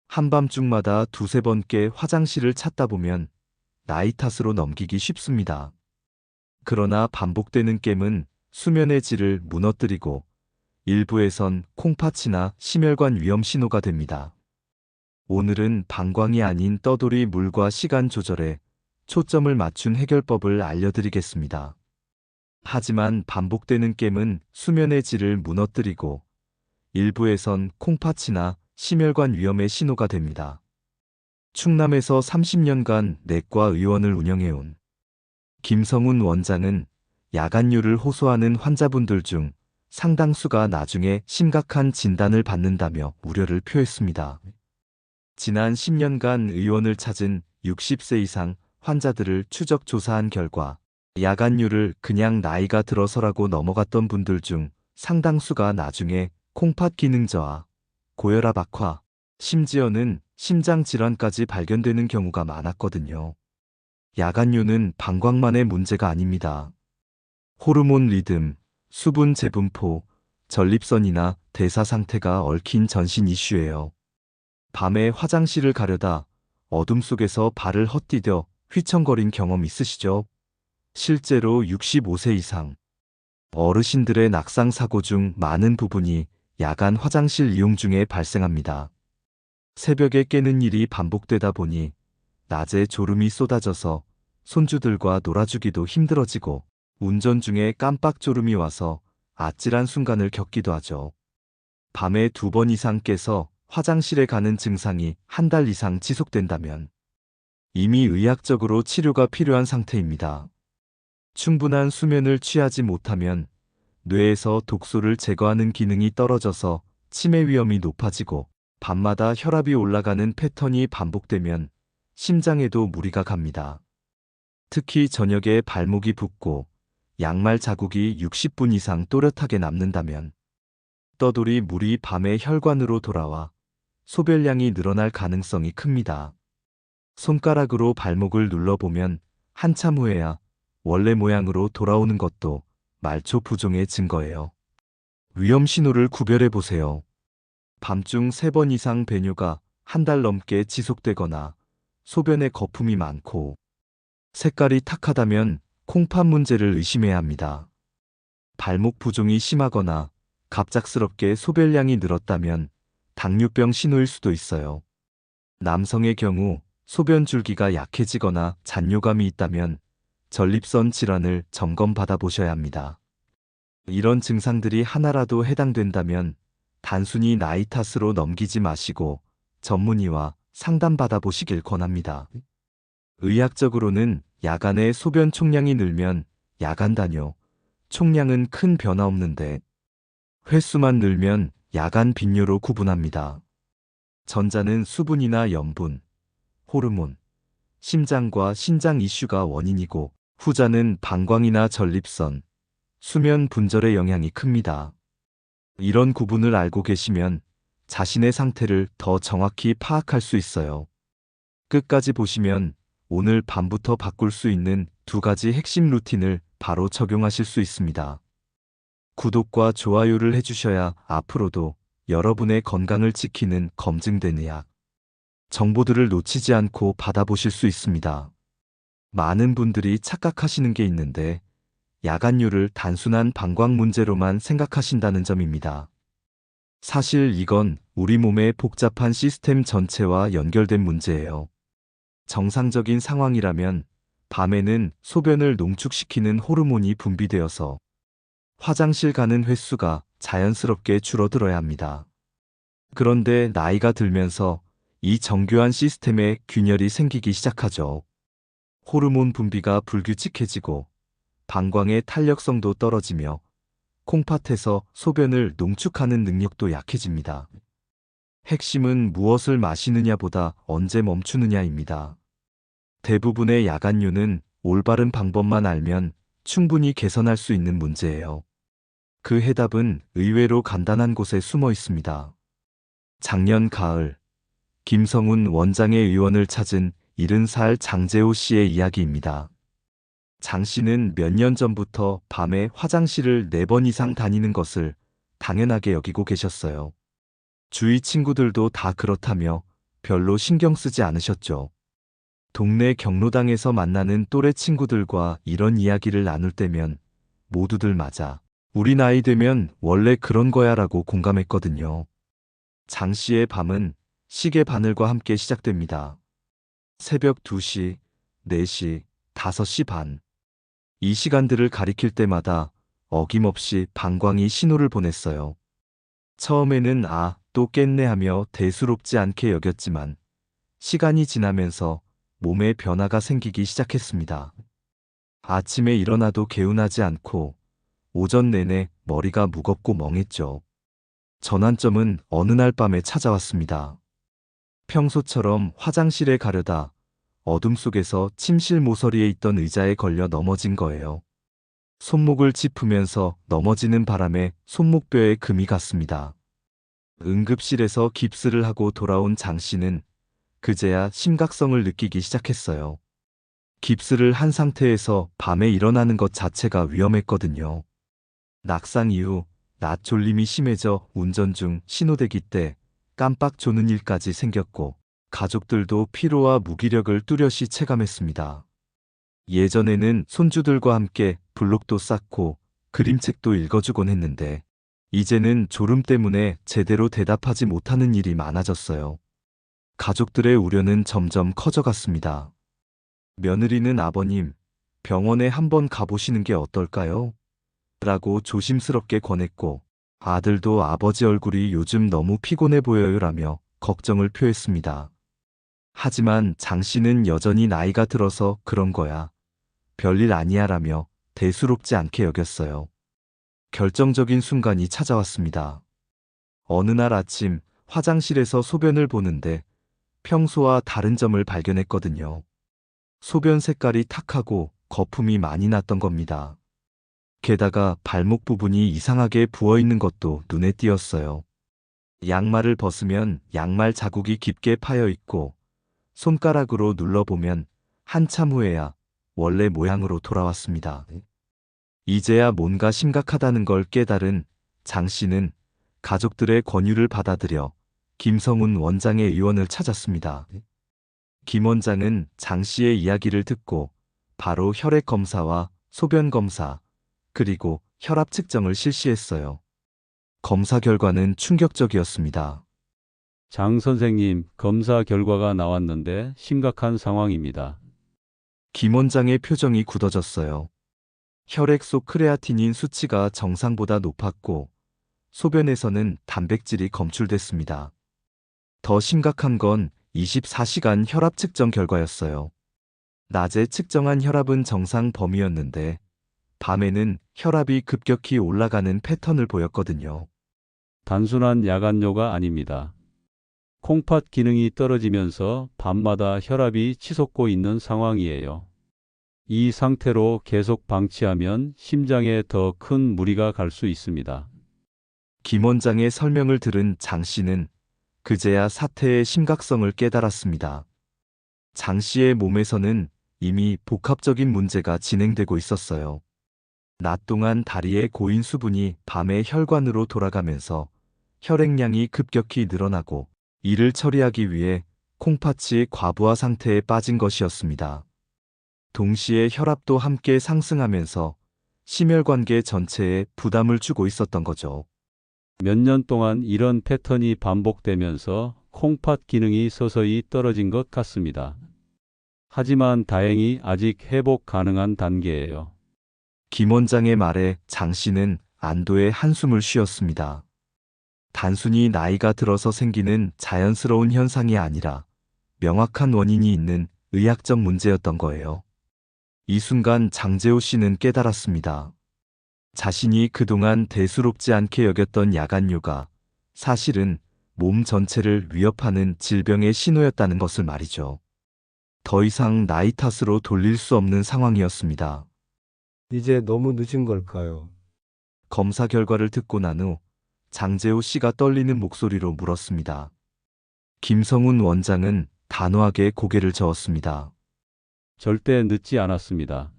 한밤중마다 두세 번 깨 화장실을 찾다 보면 나이 탓으로 넘기기 쉽습니다. 그러나 반복되는 깨문 수면의 질을 무너뜨리고 일부에선 콩팥이나 심혈관 위험 신호가 됩니다. 오늘은 방광이 아닌 떠돌이 물과 시간 조절에 초점을 맞춘 해결법을 알려드리겠습니다. 하지만 반복되는 깨문 수면의 질을 무너뜨리고 일부에선 콩팥이나 심혈관 위험의 신호가 됩니다. 충남에서 30년간 내과 의원을 운영해온 김성훈 원장은 야간류를 호소하는 환자분들 중 상당수가 나중에 심각한 진단을 받는다며 우려를 표했습니다. 지난 10년간 의원을 찾은 60세 이상 환자들을 추적 조사한 결과 야간류를 그냥 나이가 들어서라고 넘어갔던 분들 중 상당수가 나중에 콩팥 기능 저하, 고혈압 악화, 심지어는 심장 질환까지 발견되는 경우가 많았거든요. 야간류는 방광만의 문제가 아닙니다. 호르몬 리듬, 수분 재분포, 전립선이나 대사 상태가 얽힌 전신 이슈예요. 밤에 화장실을 가려다 어둠 속에서 발을 헛디뎌 휘청거린 경험 있으시죠? 실제로 65세 이상 어르신들의 낙상 사고 중 많은 부분이 야간 화장실 이용 중에 발생합니다. 새벽에 깨는 일이 반복되다 보니 낮에 졸음이 쏟아져서 손주들과 놀아주기도 힘들어지고 운전 중에 깜빡 졸음이 와서 아찔한 순간을 겪기도 하죠. 밤에 2번 이상 깨서 화장실에 가는 증상이 한 달 이상 지속된다면 이미 의학적으로 치료가 필요한 상태입니다. 충분한 수면을 취하지 못하면 뇌에서 독소를 제거하는 기능이 떨어져서 치매 위험이 높아지고 밤마다 혈압이 올라가는 패턴이 반복되면 심장에도 무리가 갑니다. 특히 저녁에 발목이 붓고 양말 자국이 60분 이상 또렷하게 남는다면 떠돌이 물이 밤에 혈관으로 돌아와 소변량이 늘어날 가능성이 큽니다. 손가락으로 발목을 눌러보면 한참 후에야 원래 모양으로 돌아오는 것도 말초 부종의 증거예요. 위험 신호를 구별해 보세요. 밤중 3번 이상 배뇨가 한 달 넘게 지속되거나 소변에 거품이 많고 색깔이 탁하다면 콩팥 문제를 의심해야 합니다. 발목 부종이 심하거나 갑작스럽게 소변량이 늘었다면 당뇨병 신호일 수도 있어요. 남성의 경우 소변 줄기가 약해지거나 잔뇨감이 있다면 전립선 질환을 점검받아 보셔야 합니다. 이런 증상들이 하나라도 해당된다면 단순히 나이 탓으로 넘기지 마시고 전문의와 상담받아 보시길 권합니다. 의학적으로는 야간에 소변 총량이 늘면 야간 단뇨, 총량은 큰 변화 없는데 횟수만 늘면 야간 빈뇨로 구분합니다. 전자는 수분이나 염분, 호르몬, 심장과 신장 이슈가 원인이고 후자는 방광이나 전립선, 수면 분절의 영향이 큽니다. 이런 구분을 알고 계시면 자신의 상태를 더 정확히 파악할 수 있어요. 끝까지 보시면 오늘 밤부터 바꿀 수 있는 2가지 핵심 루틴을 바로 적용하실 수 있습니다. 구독과 좋아요를 해주셔야 앞으로도 여러분의 건강을 지키는 검증된 의학 정보들을 놓치지 않고 받아보실 수 있습니다. 많은 분들이 착각하시는 게 있는데 야간류를 단순한 방광 문제로만 생각하신다는 점입니다. 사실 이건 우리 몸의 복잡한 시스템 전체와 연결된 문제예요. 정상적인 상황이라면 밤에는 소변을 농축시키는 호르몬이 분비되어서 화장실 가는 횟수가 자연스럽게 줄어들어야 합니다. 그런데 나이가 들면서 이 정교한 시스템에 균열이 생기기 시작하죠. 호르몬 분비가 불규칙해지고 방광의 탄력성도 떨어지며 콩팥에서 소변을 농축하는 능력도 약해집니다. 핵심은 무엇을 마시느냐보다 언제 멈추느냐입니다. 대부분의 야간류는 올바른 방법만 알면 충분히 개선할 수 있는 문제예요. 그 해답은 의외로 간단한 곳에 숨어 있습니다. 작년 가을, 김성훈 원장의 의원을 찾은 70살 장재호 씨의 이야기입니다. 장 씨는 몇 년 전부터 밤에 화장실을 4번 이상 다니는 것을 당연하게 여기고 계셨어요. 주위 친구들도 다 그렇다며 별로 신경 쓰지 않으셨죠. 동네 경로당에서 만나는 또래 친구들과 이런 이야기를 나눌 때면 모두들 맞아. 우리 나이 되면 원래 그런 거야 라고 공감했거든요. 장 씨의 밤은 시계 바늘과 함께 시작됩니다. 새벽 2시, 4시, 5시 반. 이 시간들을 가리킬 때마다 어김없이 방광이 신호를 보냈어요. 처음에는 또 깼네 하며 대수롭지 않게 여겼지만 시간이 지나면서 몸에 변화가 생기기 시작했습니다. 아침에 일어나도 개운하지 않고 오전 내내 머리가 무겁고 멍했죠. 전환점은 어느 날 밤에 찾아왔습니다. 평소처럼 화장실에 가려다 어둠 속에서 침실 모서리에 있던 의자에 걸려 넘어진 거예요. 손목을 짚으면서 넘어지는 바람에 손목뼈에 금이 갔습니다. 응급실에서 깁스를 하고 돌아온 장 씨는 그제야 심각성을 느끼기 시작했어요. 깁스를 한 상태에서 밤에 일어나는 것 자체가 위험했거든요. 낙상 이후 낮 졸림이 심해져 운전 중 신호대기 때 깜빡 조는 일까지 생겼고 가족들도 피로와 무기력을 뚜렷이 체감했습니다. 예전에는 손주들과 함께 블록도 쌓고 그림책도 읽어주곤 했는데 이제는 졸음 때문에 제대로 대답하지 못하는 일이 많아졌어요. 가족들의 우려는 점점 커져갔습니다. 며느리는 아버님, 병원에 한번 가보시는 게 어떨까요? 라고 조심스럽게 권했고 아들도 아버지 얼굴이 요즘 너무 피곤해 보여요 라며 걱정을 표했습니다. 하지만 장 씨는 여전히 나이가 들어서 그런 거야. 별일 아니야 라며 대수롭지 않게 여겼어요. 결정적인 순간이 찾아왔습니다. 어느 날 아침 화장실에서 소변을 보는데 평소와 다른 점을 발견했거든요. 소변 색깔이 탁하고 거품이 많이 났던 겁니다. 게다가 발목 부분이 이상하게 부어있는 것도 눈에 띄었어요. 양말을 벗으면 양말 자국이 깊게 파여 있고 손가락으로 눌러보면 한참 후에야 원래 모양으로 돌아왔습니다. 이제야 뭔가 심각하다는 걸 깨달은 장 씨는 가족들의 권유를 받아들여 김성훈 원장의 의원을 찾았습니다. 김 원장은 장 씨의 이야기를 듣고 바로 혈액 검사와 소변 검사, 그리고 혈압 측정을 실시했어요. 검사 결과는 충격적이었습니다. 장 선생님, 검사 결과가 나왔는데 심각한 상황입니다. 김 원장의 표정이 굳어졌어요. 혈액 속 크레아티닌 수치가 정상보다 높았고 소변에서는 단백질이 검출됐습니다. 더 심각한 건 24시간 혈압 측정 결과였어요. 낮에 측정한 혈압은 정상 범위였는데 밤에는 혈압이 급격히 올라가는 패턴을 보였거든요. 단순한 야간뇨가 아닙니다. 콩팥 기능이 떨어지면서 밤마다 혈압이 치솟고 있는 상황이에요. 이 상태로 계속 방치하면 심장에 더 큰 무리가 갈 수 있습니다. 김 원장의 설명을 들은 장 씨는 그제야 사태의 심각성을 깨달았습니다. 장 씨의 몸에서는 이미 복합적인 문제가 진행되고 있었어요. 낮 동안 다리의 고인 수분이 밤에 혈관으로 돌아가면서 혈액량이 급격히 늘어나고 이를 처리하기 위해 콩팥이 과부하 상태에 빠진 것이었습니다. 동시에 혈압도 함께 상승하면서 심혈관계 전체에 부담을 주고 있었던 거죠. 몇 년 동안 이런 패턴이 반복되면서 콩팥 기능이 서서히 떨어진 것 같습니다. 하지만 다행히 아직 회복 가능한 단계예요. 김 원장의 말에 장 씨는 안도의 한숨을 쉬었습니다. 단순히 나이가 들어서 생기는 자연스러운 현상이 아니라 명확한 원인이 있는 의학적 문제였던 거예요. 이 순간 장재호 씨는 깨달았습니다. 자신이 그동안 대수롭지 않게 여겼던 야간뇨가 사실은 몸 전체를 위협하는 질병의 신호였다는 것을 말이죠. 더 이상 나이 탓으로 돌릴 수 없는 상황이었습니다. 이제 너무 늦은 걸까요? 검사 결과를 듣고 난 후 장재호 씨가 떨리는 목소리로 물었습니다. 김성훈 원장은 단호하게 고개를 저었습니다. 절대 늦지 않았습니다.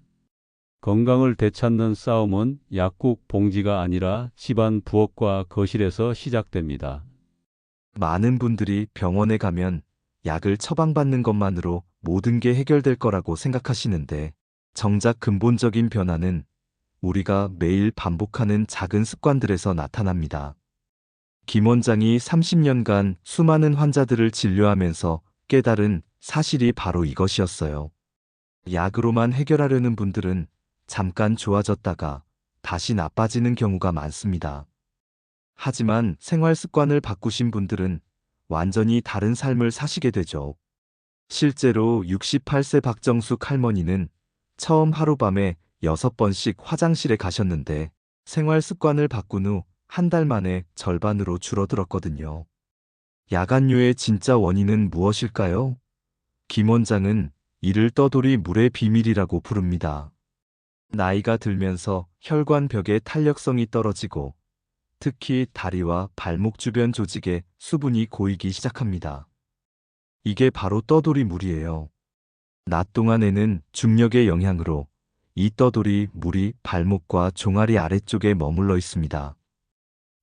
건강을 되찾는 싸움은 약국 봉지가 아니라 집안 부엌과 거실에서 시작됩니다. 많은 분들이 병원에 가면 약을 처방받는 것만으로 모든 게 해결될 거라고 생각하시는데 정작 근본적인 변화는 우리가 매일 반복하는 작은 습관들에서 나타납니다. 김 원장이 30년간 수많은 환자들을 진료하면서 깨달은 사실이 바로 이것이었어요. 약으로만 해결하려는 분들은 잠깐 좋아졌다가 다시 나빠지는 경우가 많습니다. 하지만 생활 습관을 바꾸신 분들은 완전히 다른 삶을 사시게 되죠. 실제로 68세 박정숙 할머니는 처음 하룻밤에 6번씩 화장실에 가셨는데 생활 습관을 바꾼 후 한 달 만에 절반으로 줄어들었거든요. 야간뇨의 진짜 원인은 무엇일까요? 김 원장은 이를 떠돌이 물의 비밀이라고 부릅니다. 나이가 들면서 혈관벽의 탄력성이 떨어지고 특히 다리와 발목 주변 조직에 수분이 고이기 시작합니다. 이게 바로 떠돌이 물이에요. 낮 동안에는 중력의 영향으로 이 떠돌이 물이 발목과 종아리 아래쪽에 머물러 있습니다.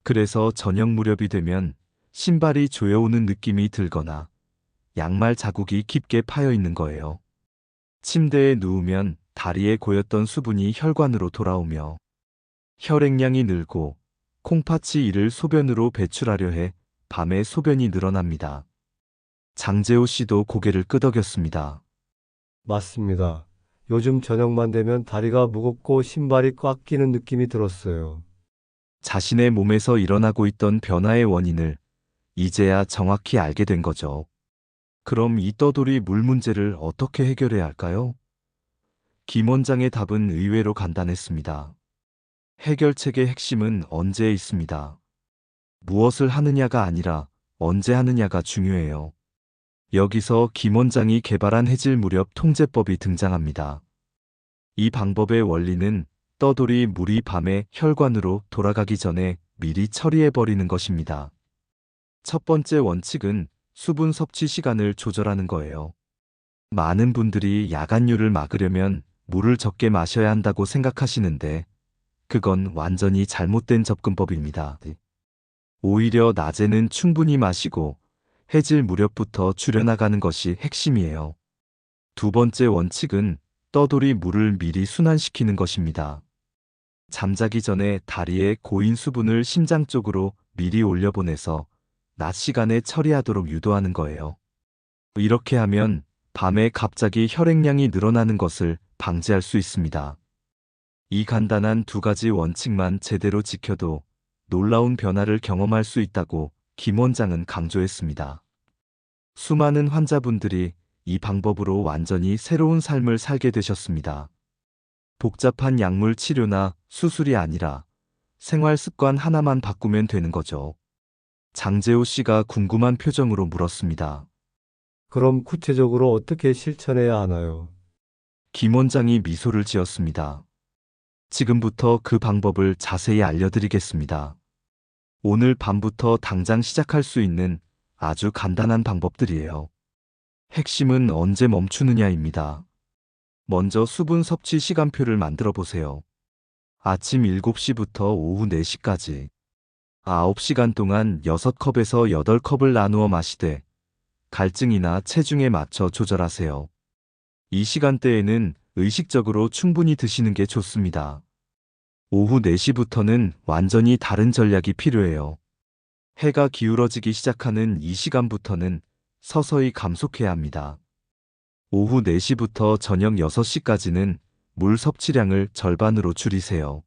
그래서 저녁 무렵이 되면 신발이 조여오는 느낌이 들거나 양말 자국이 깊게 파여 있는 거예요. 침대에 누우면 다리에 고였던 수분이 혈관으로 돌아오며 혈액량이 늘고 콩팥이 이를 소변으로 배출하려 해 밤에 소변이 늘어납니다. 장재호 씨도 고개를 끄덕였습니다. 맞습니다. 요즘 저녁만 되면 다리가 무겁고 신발이 꽉 끼는 느낌이 들었어요. 자신의 몸에서 일어나고 있던 변화의 원인을 이제야 정확히 알게 된 거죠. 그럼 이 떠돌이 물 문제를 어떻게 해결해야 할까요? 김 원장의 답은 의외로 간단했습니다. 해결책의 핵심은 언제에 있습니다. 무엇을 하느냐가 아니라 언제 하느냐가 중요해요. 여기서 김 원장이 개발한 해질 무렵 통제법이 등장합니다. 이 방법의 원리는 떠돌이 물이 밤에 혈관으로 돌아가기 전에 미리 처리해버리는 것입니다. 첫 번째 원칙은 수분 섭취 시간을 조절하는 거예요. 많은 분들이 야간뇨를 막으려면 물을 적게 마셔야 한다고 생각하시는데 그건 완전히 잘못된 접근법입니다. 오히려 낮에는 충분히 마시고 해질 무렵부터 줄여나가는 것이 핵심이에요. 두 번째 원칙은 떠돌이 물을 미리 순환시키는 것입니다. 잠자기 전에 다리에 고인 수분을 심장 쪽으로 미리 올려보내서 낮 시간에 처리하도록 유도하는 거예요. 이렇게 하면 밤에 갑자기 혈액량이 늘어나는 것을 방지할 수 있습니다. 이 간단한 두 가지 원칙만 제대로 지켜도 놀라운 변화를 경험할 수 있다고 김 원장은 강조했습니다. 수많은 환자분들이 이 방법으로 완전히 새로운 삶을 살게 되셨습니다. 복잡한 약물 치료나 수술이 아니라 생활 습관 하나만 바꾸면 되는 거죠. 장재호 씨가 궁금한 표정으로 물었습니다. 그럼 구체적으로 어떻게 실천해야 하나요? 김 원장이 미소를 지었습니다. 지금부터 그 방법을 자세히 알려드리겠습니다. 오늘 밤부터 당장 시작할 수 있는 아주 간단한 방법들이에요. 핵심은 언제 멈추느냐입니다. 먼저 수분 섭취 시간표를 만들어 보세요. 아침 7시부터 오후 4시까지 9시간 동안 6컵에서 8컵을 나누어 마시되 갈증이나 체중에 맞춰 조절하세요. 이 시간대에는 의식적으로 충분히 드시는 게 좋습니다. 오후 4시부터는 완전히 다른 전략이 필요해요. 해가 기울어지기 시작하는 이 시간부터는 서서히 감속해야 합니다. 오후 4시부터 저녁 6시까지는 물 섭취량을 절반으로 줄이세요.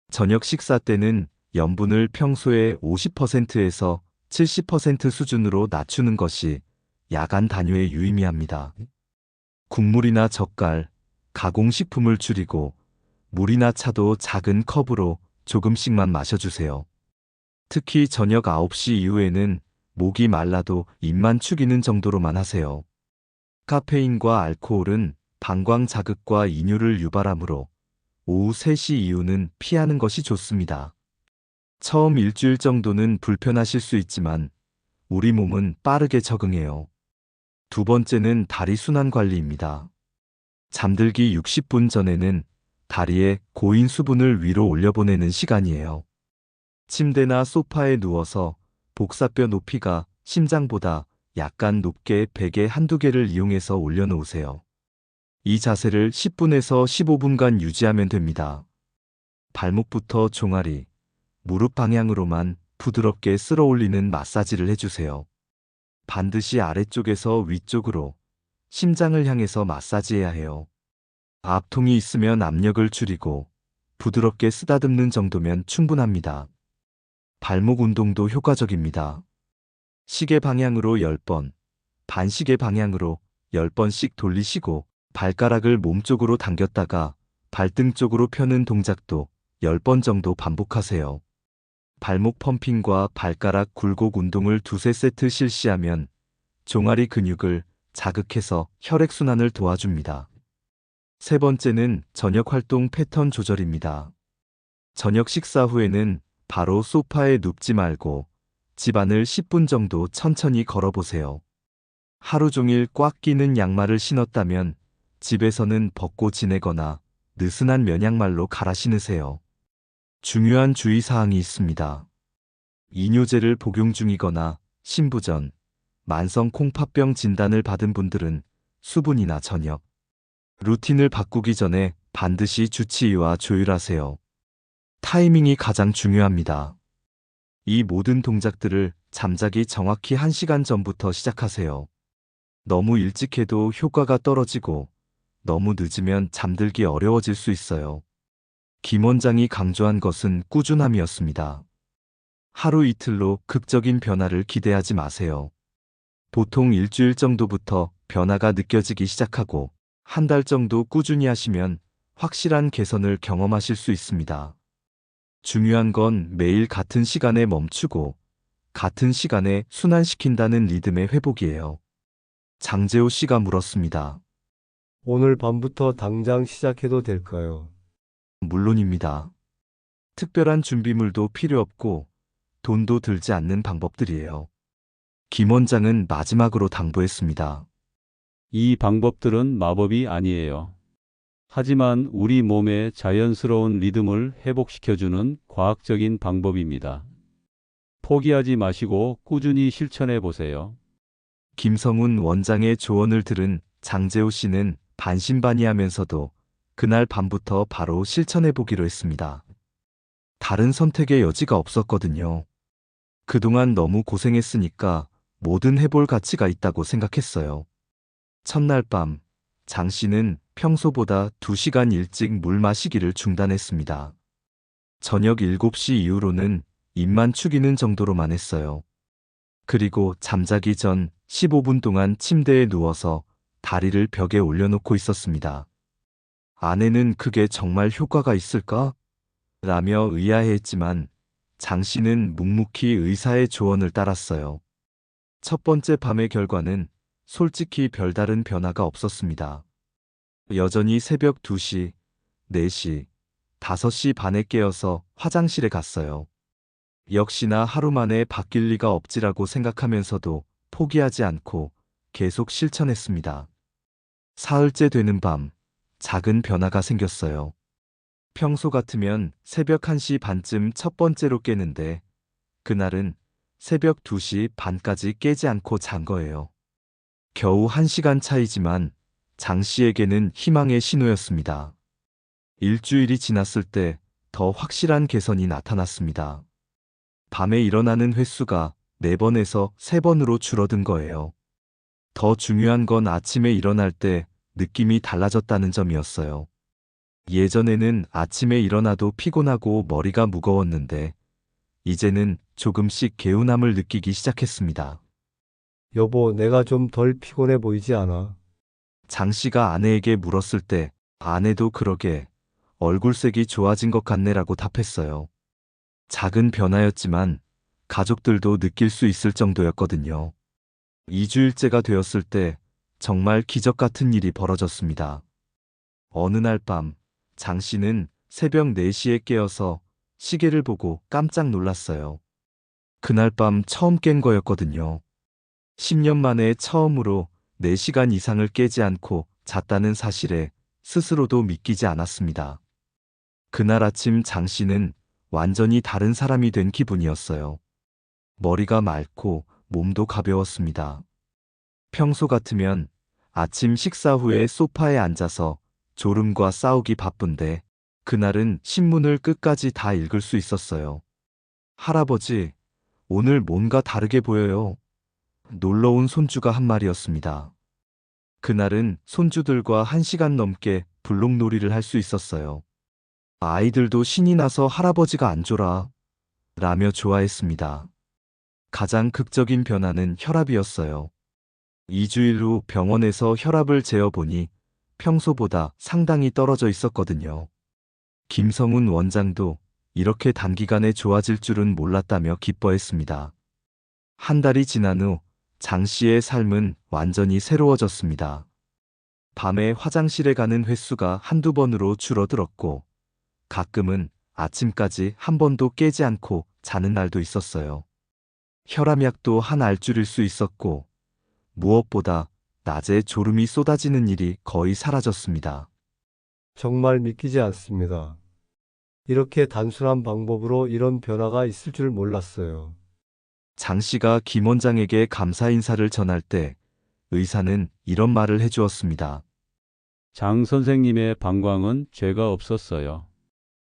저녁 식사 때는 염분을 평소의 50%에서 70% 수준으로 낮추는 것이 야간 단뇨에 유의미합니다. 국물이나 젓갈, 가공식품을 줄이고 물이나 차도 작은 컵으로 조금씩만 마셔주세요. 특히 저녁 9시 이후에는 목이 말라도 입만 축이는 정도로만 하세요. 카페인과 알코올은 방광 자극과 이뇨를 유발하므로 오후 3시 이후는 피하는 것이 좋습니다. 처음 일주일 정도는 불편하실 수 있지만 우리 몸은 빠르게 적응해요. 두 번째는 다리 순환 관리입니다. 잠들기 60분 전에는 다리에 고인 수분을 위로 올려보내는 시간이에요. 침대나 소파에 누워서 복사뼈 높이가 심장보다 약간 높게 베개 한두 개를 이용해서 올려놓으세요. 이 자세를 10분에서 15분간 유지하면 됩니다. 발목부터 종아리, 무릎 방향으로만 부드럽게 쓸어 올리는 마사지를 해주세요. 반드시 아래쪽에서 위쪽으로 심장을 향해서 마사지해야 해요. 압통이 있으면 압력을 줄이고 부드럽게 쓰다듬는 정도면 충분합니다. 발목 운동도 효과적입니다. 시계 방향으로 10번, 반시계 방향으로 10번씩 돌리시고 발가락을 몸쪽으로 당겼다가 발등 쪽으로 펴는 동작도 10번 정도 반복하세요. 발목 펌핑과 발가락 굴곡 운동을 두세 세트 실시하면 종아리 근육을 자극해서 혈액순환을 도와줍니다. 세 번째는 저녁 활동 패턴 조절입니다. 저녁 식사 후에는 바로 소파에 눕지 말고 집안을 10분 정도 천천히 걸어보세요. 하루 종일 꽉 끼는 양말을 신었다면 집에서는 벗고 지내거나 느슨한 면양말로 갈아 신으세요. 중요한 주의사항이 있습니다. 이뇨제를 복용 중이거나 신부전, 만성 콩팥병 진단을 받은 분들은 수분이나 저녁, 루틴을 바꾸기 전에 반드시 주치의와 조율하세요. 타이밍이 가장 중요합니다. 이 모든 동작들을 잠자기 정확히 1시간 전부터 시작하세요. 너무 일찍 해도 효과가 떨어지고 너무 늦으면 잠들기 어려워질 수 있어요. 김 원장이 강조한 것은 꾸준함이었습니다. 하루 이틀로 극적인 변화를 기대하지 마세요. 보통 일주일 정도부터 변화가 느껴지기 시작하고 한 달 정도 꾸준히 하시면 확실한 개선을 경험하실 수 있습니다. 중요한 건 매일 같은 시간에 멈추고 같은 시간에 순환시킨다는 리듬의 회복이에요. 장재호 씨가 물었습니다. 오늘 밤부터 당장 시작해도 될까요? 물론입니다. 특별한 준비물도 필요 없고 돈도 들지 않는 방법들이에요. 김 원장은 마지막으로 당부했습니다. 이 방법들은 마법이 아니에요. 하지만 우리 몸의 자연스러운 리듬을 회복시켜주는 과학적인 방법입니다. 포기하지 마시고 꾸준히 실천해 보세요. 김성훈 원장의 조언을 들은 장재호 씨는 반신반의하면서도 그날 밤부터 바로 실천해 보기로 했습니다. 다른 선택의 여지가 없었거든요. 그동안 너무 고생했으니까 뭐든 해볼 가치가 있다고 생각했어요. 첫날 밤, 장 씨는 평소보다 2시간 일찍 물 마시기를 중단했습니다. 저녁 7시 이후로는 입만 축이는 정도로만 했어요. 그리고 잠자기 전 15분 동안 침대에 누워서 다리를 벽에 올려놓고 있었습니다. 아내는 그게 정말 효과가 있을까? 라며 의아해했지만 장 씨는 묵묵히 의사의 조언을 따랐어요. 첫 번째 밤의 결과는 솔직히 별다른 변화가 없었습니다. 여전히 새벽 2시, 4시, 5시 반에 깨어서 화장실에 갔어요. 역시나 하루 만에 바뀔 리가 없지라고 생각하면서도 포기하지 않고 계속 실천했습니다. 사흘째 되는 밤, 작은 변화가 생겼어요. 평소 같으면 새벽 1시 반쯤 첫 번째로 깨는데 그날은 새벽 2시 반까지 깨지 않고 잔 거예요. 겨우 1시간 차이지만 장 씨에게는 희망의 신호였습니다. 일주일이 지났을 때 더 확실한 개선이 나타났습니다. 밤에 일어나는 횟수가 4번에서 3번으로 줄어든 거예요. 더 중요한 건 아침에 일어날 때 느낌이 달라졌다는 점이었어요. 예전에는 아침에 일어나도 피곤하고 머리가 무거웠는데 이제는 조금씩 개운함을 느끼기 시작했습니다. 여보, 내가 좀 덜 피곤해 보이지 않아? 장 씨가 아내에게 물었을 때 아내도 그러게 얼굴색이 좋아진 것 같네라고 답했어요. 작은 변화였지만 가족들도 느낄 수 있을 정도였거든요. 2주일째가 되었을 때 정말 기적 같은 일이 벌어졌습니다. 어느 날 밤, 장 씨는 새벽 4시에 깨어서 시계를 보고 깜짝 놀랐어요. 그날 밤 처음 깬 거였거든요. 10년 만에 처음으로 4시간 이상을 깨지 않고 잤다는 사실에 스스로도 믿기지 않았습니다. 그날 아침 장 씨는 완전히 다른 사람이 된 기분이었어요. 머리가 맑고 몸도 가벼웠습니다. 평소 같으면 아침 식사 후에 소파에 앉아서 졸음과 싸우기 바쁜데 그날은 신문을 끝까지 다 읽을 수 있었어요. 할아버지, 오늘 뭔가 다르게 보여요. 놀러 온 손주가 한 말이었습니다. 그날은 손주들과 1시간 넘게 블록놀이를 할 수 있었어요. 아이들도 신이 나서 할아버지가 안 졸아 라며 좋아했습니다. 가장 극적인 변화는 혈압이었어요. 2주일 후 병원에서 혈압을 재어보니 평소보다 상당히 떨어져 있었거든요. 김성훈 원장도 이렇게 단기간에 좋아질 줄은 몰랐다며 기뻐했습니다. 한 달이 지난 후 장 씨의 삶은 완전히 새로워졌습니다. 밤에 화장실에 가는 횟수가 한두 번으로 줄어들었고 가끔은 아침까지 한 번도 깨지 않고 자는 날도 있었어요. 혈압약도 한 알줄일 수 있었고 무엇보다 낮에 졸음이 쏟아지는 일이 거의 사라졌습니다. 정말 믿기지 않습니다. 이렇게 단순한 방법으로 이런 변화가 있을 줄 몰랐어요. 장 씨가 김 원장에게 감사 인사를 전할 때 의사는 이런 말을 해주었습니다. 장 선생님의 방광은 죄가 없었어요.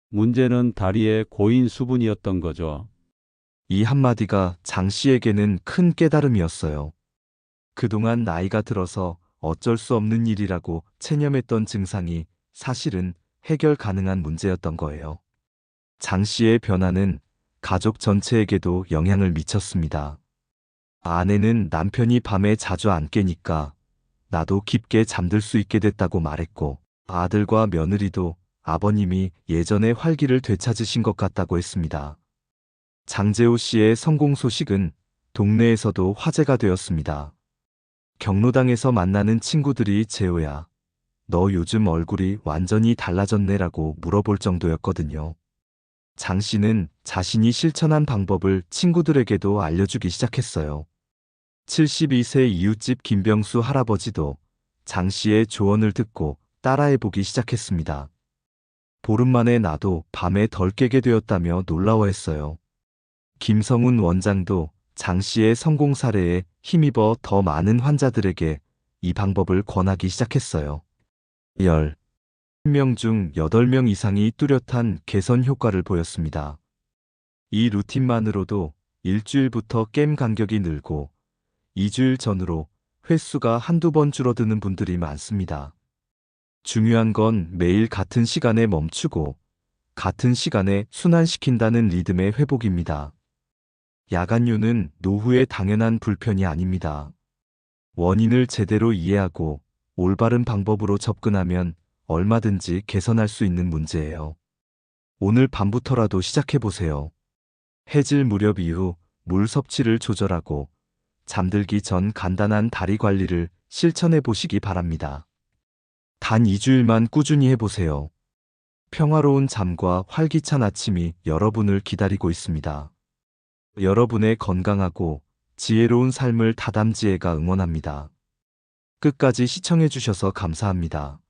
문제는 다리의 고인 수분이었던 거죠. 이 한마디가 장 씨에게는 큰 깨달음이었어요. 그동안 나이가 들어서 어쩔 수 없는 일이라고 체념했던 증상이 사실은 해결 가능한 문제였던 거예요. 장 씨의 변화는 가족 전체에게도 영향을 미쳤습니다. 아내는 남편이 밤에 자주 안 깨니까 나도 깊게 잠들 수 있게 됐다고 말했고, 아들과 며느리도 아버님이 예전의 활기를 되찾으신 것 같다고 했습니다. 장재호 씨의 성공 소식은 동네에서도 화제가 되었습니다. 경로당에서 만나는 친구들이 재호야, 너 요즘 얼굴이 완전히 달라졌네라고 물어볼 정도였거든요. 장 씨는 자신이 실천한 방법을 친구들에게도 알려주기 시작했어요. 72세 이웃집 김병수 할아버지도 장 씨의 조언을 듣고 따라해보기 시작했습니다. 보름 만에 나도 밤에 덜 깨게 되었다며 놀라워했어요. 김성훈 원장도 장 씨의 성공 사례에 힘입어 더 많은 환자들에게 이 방법을 권하기 시작했어요. 10명 중 8명 이상이 뚜렷한 개선 효과를 보였습니다. 이 루틴만으로도 일주일부터 깸 간격이 늘고 2주일 전으로 횟수가 한두 번 줄어드는 분들이 많습니다. 중요한 건 매일 같은 시간에 멈추고 같은 시간에 순환시킨다는 리듬의 회복입니다. 야간류는 노후의 당연한 불편이 아닙니다. 원인을 제대로 이해하고 올바른 방법으로 접근하면 얼마든지 개선할 수 있는 문제예요. 오늘 밤부터라도 시작해보세요. 해질 무렵 이후 물 섭취를 조절하고 잠들기 전 간단한 다리 관리를 실천해 보시기 바랍니다. 단 2주일만 꾸준히 해보세요. 평화로운 잠과 활기찬 아침이 여러분을 기다리고 있습니다. 여러분의 건강하고 지혜로운 삶을 다담지혜가 응원합니다. 끝까지 시청해 주셔서 감사합니다.